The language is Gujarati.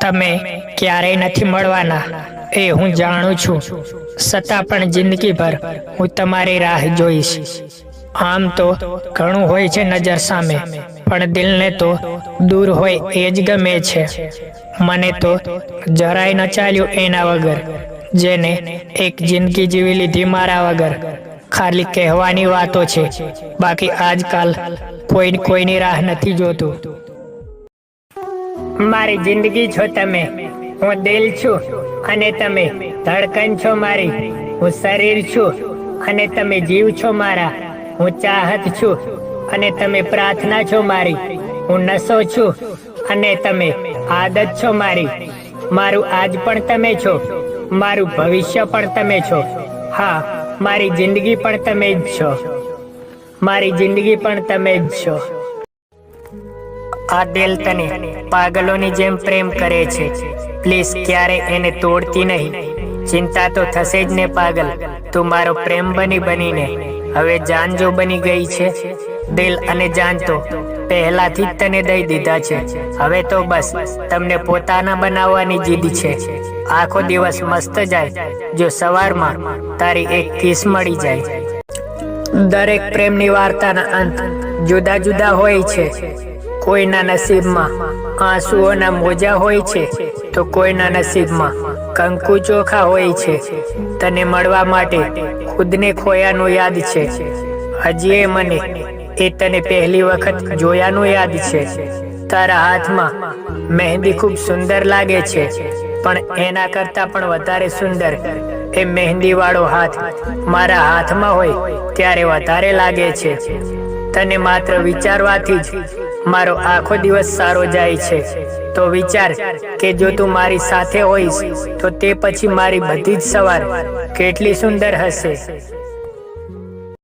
તમે ક્યારેય નથી મળવાના એ હું જાણું છું, છતાં પણ જિંદગીભર હું તમારી રાહ જોઈશ. આમ તો ઘણું હોય છે નજર સામે, પણ દિલને તો દૂર હોય એ જ ગમે છે. મને તો જરાય ન ચાલ્યું એના વગર, જેને એક જિંદગી જીવી લીધી મારા વગર. ખાલી કહેવાની વાતો છે, બાકી આજકાલ કોઈની રાહ નથી જોતું. મારી જિંદગી છો તમે, હું દિલ છું અને તમે ધડકન છો મારી. હું શરીર છું અને તમે જીવ છો મારા. હું ચાહત છું અને તમે પ્રાર્થના છો મારી. હું નશો છું અને તમે આદત છો મારી. મારું આજ પણ તમે છો, મારું ભવિષ્ય પણ તમે છો. હા, મારી જિંદગી પણ તમે જ છો. મારી જિંદગી પણ તમે જ છો. આ દિલ તને પાગલોની જેમ પ્રેમ કરે છે. પ્લીઝ ક્યારે એને તોડતી નહીં. ચિંતા તો થશે જ ને પાગલ, તું મારો પ્રેમ બનીને હવે જાન જો બની ગઈ છે. દિલ અને જાન તો પહેલાથી જ તને દઈ દીધા છે. હવે તો બસ તમને પોતાના બનાવવાની જીદ છે. આખો દિવસ મસ્ત જાય જો સવારમાં તારી એક કિસ મળી જાય. દરેક પ્રેમની વાર્તાના અંત જુદા જુદા હોય છે. કોઈના નસીબમાં આંસુઓના મોજા હોય છે, તો કોઈના નસીબમાં કંકુ ચોખા હોય છે. તને મળવા માટે ખુદને ખોયાનું યાદ છે. હજી એ મને એ તને પહેલી વખત જોયાનું યાદ છે. તારા હાથમાં મહેંદી ખૂબ સુંદર લાગે છે, પણ એના કરતાં પણ વધારે સુંદર એ મહેંદી વાળો હાથ મારા હાથમાં હોય ત્યારે વધારે લાગે છે. તને માત્ર વિચારવાથી જ મારો આખો દિવસ સારો જાય છે. તો વિચાર કે જો તું મારી સાથે હોઈશ તો તે પછી મારી બધી જ સવાર કેટલી સુંદર હશે.